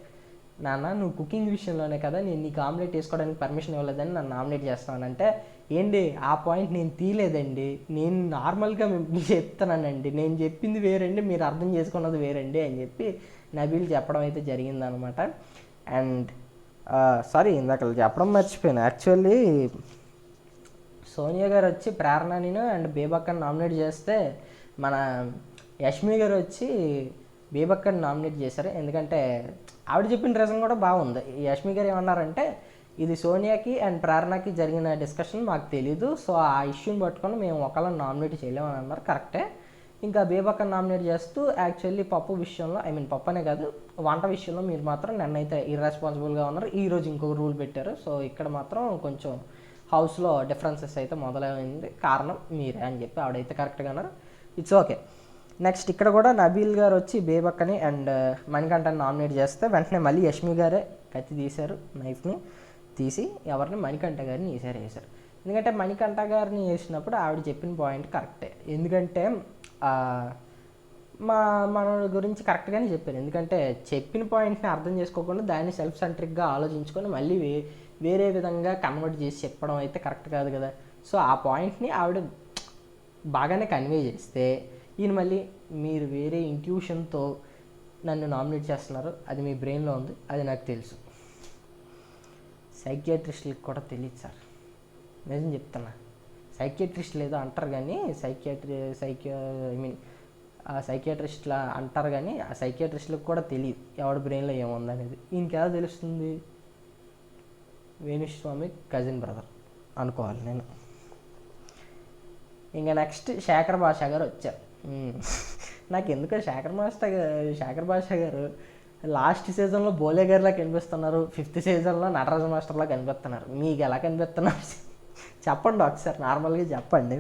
నాన్న నువ్వు కుకింగ్ విషయంలోనే కదా నేను నీకు ఆమ్లెట్ వేసుకోవడానికి పర్మిషన్ ఇవ్వలేదని నన్ను నామినేట్ చేస్తానంటే, ఏంటి ఆ పాయింట్ నేను తీయలేదండి, నేను నార్మల్గా చెప్తానండి, నేను చెప్పింది వేరండి, మీరు అర్థం చేసుకున్నది వేరండి అని చెప్పి నబీల్ చెప్పడం అయితే జరిగిందనమాట. అండ్ సారీ ఇందాక చెప్పడం మర్చిపోయాను, యాక్చువల్లీ సోనియా గారు వచ్చి ప్రేరణని అండ్ బేబక్కని నామినేట్ చేస్తే మన యష్మి గారు వచ్చి బేబక్కని నామినేట్ చేశారు. ఎందుకంటే ఆవిడ చెప్పిన రీజన్ కూడా బాగుంది. యష్మి గారు ఏమన్నారంటే ఇది సోనియాకి అండ్ ప్రేరణకి జరిగిన డిస్కషన్ మాకు తెలీదు, సో ఆ ఇష్యూని పట్టుకొని మేము ఒకళ్ళని నామినేట్ చేయలేమని అన్నారు. కరెక్టే. ఇంకా బేబక్కని నామినేట్ చేస్తూ యాక్చువల్లీ పప్పు విషయంలో, ఐ మీన్ పప్పు అనే కాదు, వంట విషయంలో మీరు మాత్రం నన్నైతే ఇర్రెస్పాన్సిబుల్గా ఉన్నారు. ఈరోజు ఇంకొక రూల్ పెట్టారు. సో ఇక్కడ మాత్రం కొంచెం హౌస్లో డిఫరెన్సెస్ అయితే మొదలైంది, కారణం మీరే అని చెప్పి ఆవిడైతే కరెక్ట్గా అన్నారు. It's okay. నెక్స్ట్ ఇక్కడ కూడా నబీల్ గారు వచ్చి బేబక్కని అండ్ మణికంఠని నామినేట్ చేస్తే వెంటనే మళ్ళీ యష్మి గారే కత్తి తీశారు, నైఫ్ని తీసి ఎవరిని మణికంఠ గారిని వేశారు. ఎందుకంటే మణికంఠ గారిని వేసినప్పుడు ఆవిడ చెప్పిన పాయింట్ కరెక్టే. ఎందుకంటే మన గురించి కరెక్ట్గానే చెప్పారు. ఎందుకంటే చెప్పిన పాయింట్ని అర్థం చేసుకోకుండా దాన్ని సెల్ఫ్ సెంట్రిక్గా ఆలోచించుకొని మళ్ళీ వేరే విధంగా కన్వర్ట్ చేసి చెప్పడం అయితే కరెక్ట్ కాదు కదా. సో ఆ పాయింట్ని ఆవిడ బాగానే కన్వే చేస్తే ఈయన మళ్ళీ మీరు వేరే ఇంట్యూషన్తో నన్ను నామినేట్ చేస్తున్నారు, అది మీ బ్రెయిన్లో ఉంది, అది నాకు తెలుసు. సైకియాట్రిస్టులకు కూడా తెలియదు సార్, నిజం చెప్తున్నా. సైకియాట్రిస్టులు ఏదో అంటారు కానీ సైకియాట్రిస్టులా అంటారు కానీ ఆ సైకియాట్రిస్టులకు కూడా తెలియదు ఎవడి బ్రెయిన్లో ఏముందనేది. ఈయనకి ఎలా తెలుస్తుంది? వేణుస్వామి కజిన్ బ్రదర్ అనుకోవాలి నేను. ఇంకా నెక్స్ట్ శేఖర్ భాష గారు వచ్చారు. నాకు ఎందుకో శేఖర్ భాష గారు లాస్ట్ సీజన్లో బోలే గారిలా కనిపిస్తున్నారు, 5th సీజన్లో నటరాజ మాస్టర్లా కనిపిస్తున్నారు. మీకు ఎలా కనిపిస్తున్నారు చెప్పండి ఒకసారి, నార్మల్గా చెప్పండి.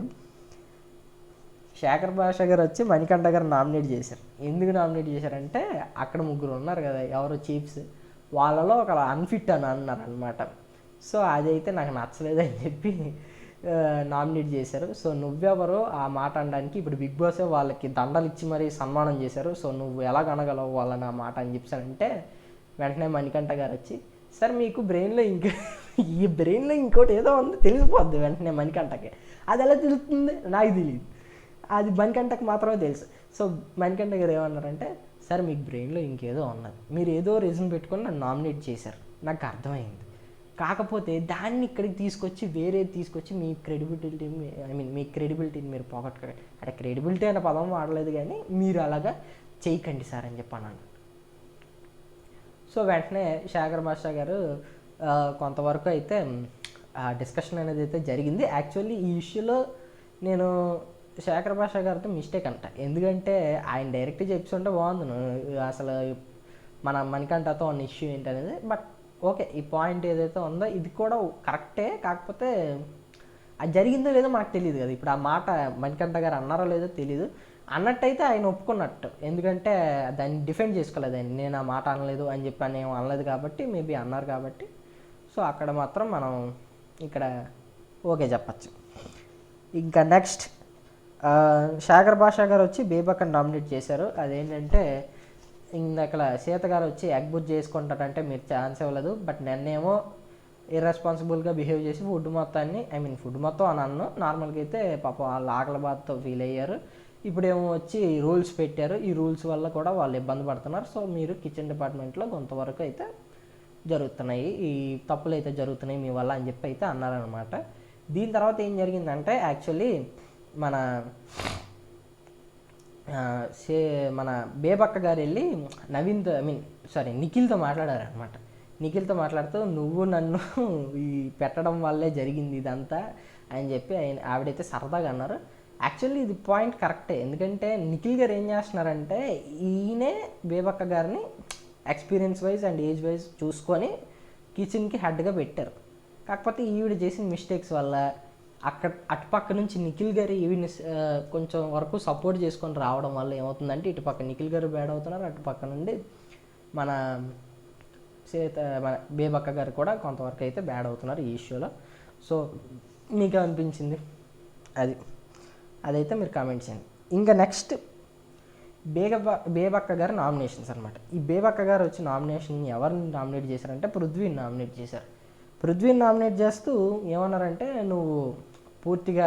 శేఖర్ భాష గారు వచ్చి మణికంఠ గారు నామినేట్ చేశారు. ఎందుకు నామినేట్ చేశారంటే అక్కడ 3 ఉన్నారు కదా ఎవరు చీఫ్స్, వాళ్ళలో ఒక అన్ఫిట్ అని అన్నారు అనమాట. సో అదైతే నాకు నచ్చలేదు అని చెప్పి నామినేట్ చేశారు. సో నువ్వెవరో ఆ మాట అనడానికి ఇప్పుడు బిగ్ బాసే వాళ్ళకి దండలు ఇచ్చి మరీ సన్మానం చేశారు. సో నువ్వు ఎలా కనగలవు వాళ్ళని ఆ మాట అని చెప్పానంటే వెంటనే మణికంఠ గారు వచ్చి సార్ మీకు బ్రెయిన్లో ఈ బ్రెయిన్లో ఇంకోటి ఏదో ఉంది తెలిసిపోద్ది వెంటనే మణికంఠకి. అది ఎలా తెలుస్తుంది నాకు తెలియదు, అది మణికంఠకి మాత్రమే తెలుసు. సో మణికంఠ గారు ఏమన్నారంటే సార్ మీకు బ్రెయిన్లో ఇంకేదో ఉన్నది, మీరు ఏదో రీజన్ పెట్టుకొని నన్ను నామినేట్ చేశారు, నాకు అర్థమైంది. కాకపోతే దాన్ని ఇక్కడికి తీసుకొచ్చి మీ క్రెడిబిలిటీని మీరు పోగొట్టుకోండి. అంటే క్రెడిబిలిటీ అనే పదం వాడలేదు కానీ మీరు అలాగా చేయకండి సార్ అని చెప్పి అన్నాను. సో వెంటనే శేఖర్ భాష గారు కొంతవరకు అయితే డిస్కషన్ అనేది అయితే జరిగింది. యాక్చువల్లీ ఈ ఇష్యూలో నేను శేఖర్ భాష గారితో మిస్టేక్ అంట. ఎందుకంటే ఆయన డైరెక్ట్గా చెప్తుంటే బాగుంది అసలు మన మణికంఠతో ఉన్న ఇష్యూ ఏంటనేది. బట్ ఓకే, ఈ పాయింట్ ఏదైతే ఉందో ఇది కూడా కరెక్టే. కాకపోతే అది జరిగిందో లేదో మనకు తెలియదు కదా. ఇప్పుడు ఆ మాట మణికంఠ గారు అన్నారో లేదో తెలియదు. అన్నట్టయితే ఆయన ఒప్పుకున్నట్టు, ఎందుకంటే దాన్ని డిఫెండ్ చేసుకోలేదు ఆయన. నేను ఆ మాట అనలేదు అని చెప్పి అని ఏం అనలేదు కాబట్టి, మేబీ అన్నారు కాబట్టి. సో అక్కడ మాత్రం మనం ఇక్కడ ఓకే చెప్పచ్చు. ఇంకా నెక్స్ట్ శేఖర్ భాష గారు వచ్చి బేబక్కని నామినేట్ చేశారు. అదేంటంటే ఇందాక సీత గారు వచ్చి ఎగ్ బుజ్ చేసుకుంటారంటే మీరు ఛాన్స్ ఇవ్వలేదు, బట్ నన్నేమో ఇర్రెస్పాన్సిబుల్గా బిహేవ్ చేసి ఫుడ్ మొత్తం అని అన్ను. నార్మల్గా అయితే పాపం వాళ్ళు ఆకలి బాధతో ఫీల్ అయ్యారు. ఇప్పుడేమో వచ్చి రూల్స్ పెట్టారు, ఈ రూల్స్ వల్ల కూడా వాళ్ళు ఇబ్బంది పడుతున్నారు. సో మీరు కిచెన్ డిపార్ట్మెంట్లో కొంతవరకు అయితే జరుగుతున్నాయి, ఈ తప్పులు అయితే జరుగుతున్నాయి మీ వల్ల అని చెప్పి అయితే అన్నారనమాట. దీని తర్వాత ఏం జరిగిందంటే యాక్చువల్లీ మన బేబక్క గారు వెళ్ళి నిఖిల్తో మాట్లాడారనమాట. నిఖిల్తో మాట్లాడుతూ నువ్వు నన్ను ఈ పెట్టడం వల్లే జరిగింది ఇదంతా అని చెప్పి ఆవిడైతే సరదాగా అన్నారు. యాక్చువల్లీ ఇది పాయింట్ కరెక్టే. ఎందుకంటే నిఖిల్ గారు ఏం చేస్తున్నారంటే ఈయనే బేబక్క గారిని experience wise and age wise చూసుకొని కిచెన్కి హెడ్గా పెట్టారు. కాకపోతే ఈవిడ చేసిన మిస్టేక్స్ వల్ల అటుపక్క నుంచి నిఖిల్ గారు ఈవిని కొంచెం వరకు సపోర్ట్ చేసుకొని రావడం వల్ల ఏమవుతుందంటే ఇటుపక్క నిఖిల్ గారు బ్యాడ్ అవుతున్నారు, అటుపక్క నుండి మన బేబక్క గారు కూడా కొంతవరకు అయితే బ్యాడ్ అవుతున్నారు ఈ ఇష్యూలో. సో మీకు అనిపించింది అదైతే మీరు కామెంట్ చేయండి. ఇంకా నెక్స్ట్ బేబక్క గారు నామినేషన్స్ అనమాట. ఈ బేబక్క గారు వచ్చి నామినేషన్ ఎవరిని నామినేట్ చేశారంటే పృథ్వీని నామినేట్ చేశారు. పృథ్వీని నామినేట్ చేస్తూ ఏమన్నారంటే నువ్వు పూర్తిగా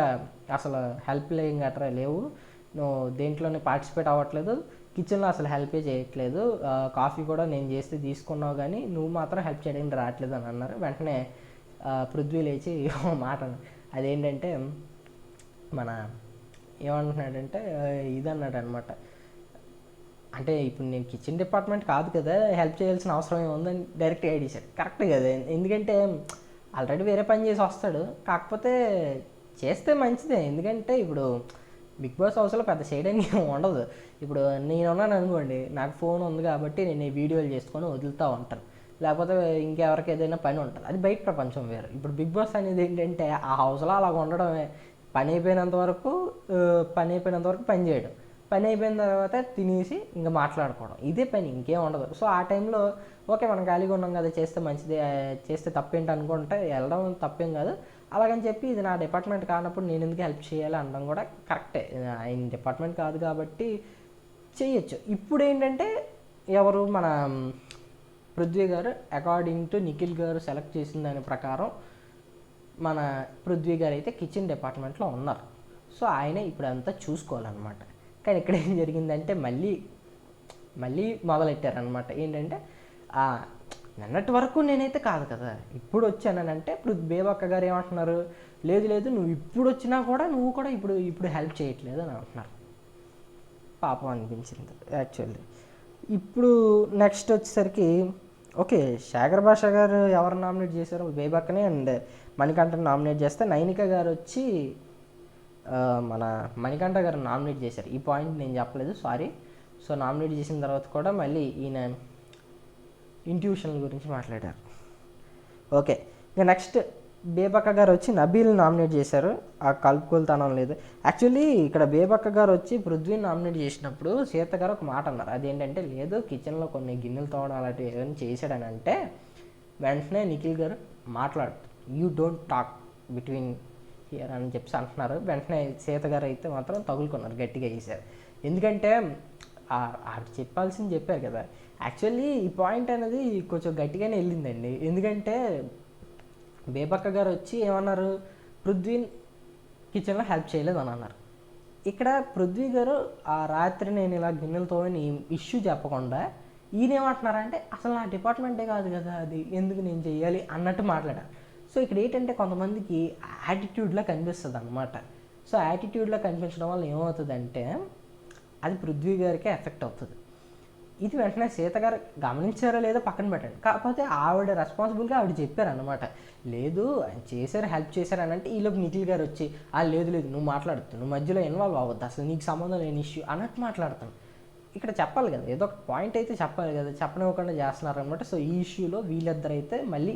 అసలు హెల్ప్ గట్రా లేవు, నువ్వు దేంట్లోనే పార్టిసిపేట్ అవ్వట్లేదు, కిచెన్లో అసలు హెల్పే చేయట్లేదు, కాఫీ కూడా నేను చేస్తే తీసుకున్నావు కానీ నువ్వు మాత్రం హెల్ప్ చేయడానికి రావట్లేదు అని అన్నారు. వెంటనే పృథ్వీ లేచి మాట అదేంటంటే ఏమంటున్నాడంటే ఇదన్నాడు అనమాట, అంటే ఇప్పుడు నేను కిచెన్ డిపార్ట్మెంట్ కాదు కదా, హెల్ప్ చేయాల్సిన అవసరం ఏముందని డైరెక్ట్గా ఐడియాడు. కరెక్ట్ కదా, ఎందుకంటే ఆల్రెడీ వేరే పని చేసి వస్తాడు. కాకపోతే చేస్తే మంచిదే, ఎందుకంటే ఇప్పుడు బిగ్ బాస్ హౌస్లో పెద్ద చేయడానికి ఉండదు. ఇప్పుడు నేనున్నాను అనుకోండి, నాకు ఫోన్ ఉంది కాబట్టి నేను ఈ వీడియోలు చేసుకొని వదులుతూ ఉంటాను, లేకపోతే ఇంకెవరికి ఏదైనా పని ఉంటుంది, అది బయట ప్రపంచం వేరు. ఇప్పుడు బిగ్ బాస్ అనేది ఏంటంటే ఆ హౌస్లో అలాగ ఉండడమే, పని అయిపోయినంత వరకు పని చేయడం, పని అయిపోయిన తర్వాత తినేసి ఇంకా మాట్లాడుకోవడం, ఇదే పని, ఇంకేం ఉండదు. సో ఆ టైంలో ఓకే మనం ఖాళీగా ఉన్నాం కదా, చేస్తే మంచిదే, చేస్తే తప్పేంటి అనుకుంటే వెళ్ళడం తప్పేం కాదు. అలాగని చెప్పి ఇది నా డిపార్ట్మెంట్ కానప్పుడు నేను ఎందుకు హెల్ప్ చేయాలి అనడం కూడా కరెక్టే. ఆయన డిపార్ట్మెంట్ కాదు కాబట్టి చేయొచ్చు. ఇప్పుడు ఏంటంటే ఎవరు మన పృథ్వీ గారు అకార్డింగ్ టు నిఖిల్ గారు సెలెక్ట్ చేసిన దాని ప్రకారం మన పృథ్వీ గారు అయితే కిచెన్ డిపార్ట్మెంట్లో ఉన్నారు. సో ఆయనే ఇప్పుడు అంతా చూసుకోవాలన్నమాట. కానీ ఇక్కడ ఏం జరిగిందంటే మళ్ళీ మొదలెట్టారనమాట. ఏంటంటే నిన్నటి వరకు నేనైతే కాదు కదా, ఇప్పుడు వచ్చానంటే ఇప్పుడు బేబక్క గారు ఏమంటున్నారు, లేదు నువ్వు ఇప్పుడు వచ్చినా కూడా నువ్వు కూడా ఇప్పుడు హెల్ప్ చేయట్లేదు అని అంటున్నారు. పాపం అనిపించింది యాక్చువల్లీ. ఇప్పుడు నెక్స్ట్ వచ్చేసరికి ఓకే, శేఖర్ భాష గారు ఎవరు నామినేట్ చేశారో బేబక్కనే అండ్ మణికంఠని నామినేట్ చేస్తే నైనిక గారు వచ్చి మన మణికంఠ గారు నామినేట్ చేశారు. ఈ పాయింట్ నేను చెప్పలేదు, సారీ. సో నామినేట్ చేసిన తర్వాత కూడా మళ్ళీ ఈయన ఇంట్యూషన్ గురించి మాట్లాడారు. ఓకే, ఇక నెక్స్ట్ బేబక్క గారు వచ్చి నబీల్ నామినేట్ చేశారు. ఆ కలుపుకోలుతనం లేదు. యాక్చువల్లీ ఇక్కడ బేబక్క గారు వచ్చి పృథ్వీని నామినేట్ చేసినప్పుడు సీత గారు ఒక మాట అన్నారు, అదేంటంటే లేదు కిచెన్లో కొన్ని గిన్నెలు తోవడం అలాంటివి ఏమైనా చేశాడని అంటే వెంటనే నిఖిల్ గారు మాట్లాడు, you don't talk between here అని చెప్పి అంటున్నారు. వెంటనే సీత గారు అయితే మాత్రం తగులుకున్నారు, గట్టిగా వేసారు. ఎందుకంటే ఆవిడ చెప్పాల్సింది చెప్పారు కదా. యాక్చువల్లీ ఈ పాయింట్ అనేది కొంచెం గట్టిగానే వెళ్ళిందండి. ఎందుకంటే బేబక్క గారు వచ్చి ఏమన్నారు, పృథ్వీ కిచెన్లో హెల్ప్ చేయలేదు అని అన్నారు. ఇక్కడ పృథ్వీ గారు ఆ రాత్రి నేను ఇలా గిన్నెలతో ఇష్యూ చెప్పకుండా ఈయనేమంటున్నారంటే అసలు నా డిపార్ట్మెంటే కాదు కదా అది, ఎందుకు నేను చెయ్యాలి అన్నట్టు మాట్లాడారు. సో ఇక్కడ ఏంటంటే కొంతమందికి యాటిట్యూడ్లో కనిపిస్తుంది అనమాట. సో యాటిట్యూడ్లో కనిపించడం వల్ల ఏమవుతుందంటే అది పృథ్వీ గారికి ఎఫెక్ట్ అవుతుంది. ఇది వెంటనే సీత గారు గమనించారో లేదో పక్కన పెట్టండి, కాకపోతే ఆవిడ రెస్పాన్సిబుల్గా ఆవిడ చెప్పారనమాట. లేదు ఆయన చేశారు, హెల్ప్ చేశారు అని అంటే ఈలోపు నిఖిల్ గారు వచ్చి లేదు నువ్వు మాట్లాడుతావు, నువ్వు మధ్యలో ఇన్వాల్వ్ అవ్వద్దు, అసలు నీకు సంబంధం లేని ఇష్యూ అన్నట్టు మాట్లాడుతాను. ఇక్కడ చెప్పాలి కదా, ఏదో ఒక పాయింట్ అయితే చెప్పాలి కదా, చెప్పనివ్వకుండా చేస్తున్నారనమాట. సో ఈ ఇష్యూలో వీళ్ళిద్దరైతే మళ్ళీ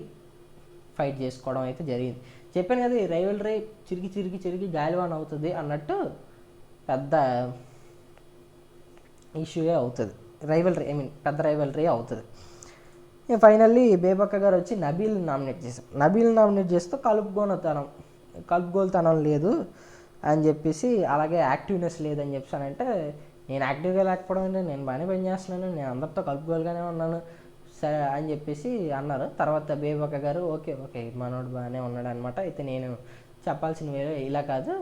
ఫైట్ చేసుకోవడం అయితే జరిగింది. చెప్పాను కదా, ఈ రైవల్రీ చిరిగి గాలివాన్ అవుతుంది అన్నట్టు పెద్ద ఇష్యూయే అవుతుంది, పెద్ద రైవల్రీ అవుతుంది. ఫైనల్లీ బేబక్క గారు వచ్చి నబీల్ నామినేట్ చేశారు. నబీల్ నామినేట్ చేస్తూ కలుపుగోలుతనం లేదు అని చెప్పేసి, అలాగే యాక్టివ్నెస్ లేదని చెప్పానంటే నేను యాక్టివ్గా లేకపోవడం అంటే నేను బాగానే పని చేస్తున్నాను, నేను అందరితో కలుపుగోలుగానే ఉన్నాను సరే అని చెప్పేసి అన్నారు. తర్వాత బేబక్క గారు ఓకే మనోడు బాగానే ఉన్నాడు అనమాట, అయితే నేను చెప్పాల్సిన వేరే ఇలా కాదు,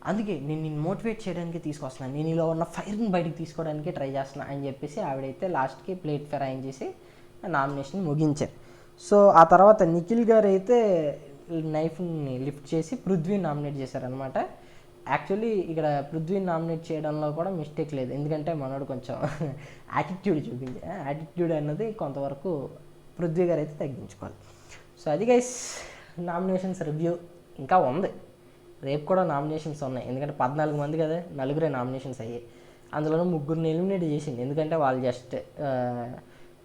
అందుకే నేను నిన్ను మోటివేట్ చేయడానికి తీసుకొస్తున్నాను, నేను ఇలా ఉన్న ఫైర్ని బయటకు తీసుకోవడానికి ట్రై చేస్తున్నా అని చెప్పేసి ఆవిడైతే లాస్ట్కి ప్లేట్ ఫెరాయిన్ చేసి నామినేషన్ ముగించారు. సో ఆ తర్వాత నిఖిల్ గారు అయితే నైఫ్ని లిఫ్ట్ చేసి పృథ్వీని నామినేట్ చేశారనమాట. యాక్చువల్లీ ఇక్కడ పృథ్వీని నామినేట్ చేయడంలో కూడా మిస్టేక్ లేదు, ఎందుకంటే మనోడు కొంచెం యాటిట్యూడ్ యాటిట్యూడ్ అన్నది కొంతవరకు పృథ్వీ గారు అయితే తగ్గించుకోవాలి. సో అది గైస్ నామినేషన్స్ రివ్యూ ఇంకా ఉంది, రేపు కూడా నామినేషన్స్ ఉన్నాయి. ఎందుకంటే 14 మంది కదా, 4 నామినేషన్స్ అయ్యాయి, అందులోనూ 3 ఎలిమినేట్ చేసింది, ఎందుకంటే వాళ్ళు జస్ట్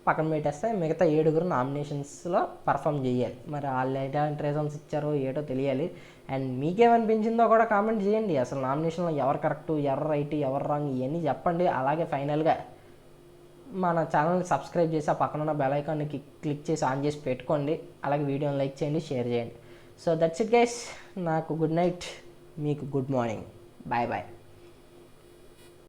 పక్కన పెట్టేస్తే మిగతా 7 నామినేషన్స్లో పర్ఫామ్ చేయాలి. మరి వాళ్ళు ఎలాంటి రీజన్స్ ఇచ్చారో ఏటో తెలియాలి. అండ్ మీకేమనిపించిందో కూడా కామెంట్ చేయండి. అసలు నామినేషన్లో ఎవరు కరెక్టు, ఎవరు రైట్, ఎవరు రాంగ్ ఇవన్నీ చెప్పండి. అలాగే ఫైనల్గా మన ఛానల్ని సబ్స్క్రైబ్ చేసి ఆ పక్కన ఉన్న బెల్ ఐకాన్ని క్లిక్ చేసి ఆన్ చేసి పెట్టుకోండి. అలాగే వీడియోని లైక్ చేయండి, షేర్ చేయండి. సో దట్స్ ఇట్ గైస్, నాకు గుడ్ నైట్, మీకు గుడ్ మార్నింగ్, బాయ్.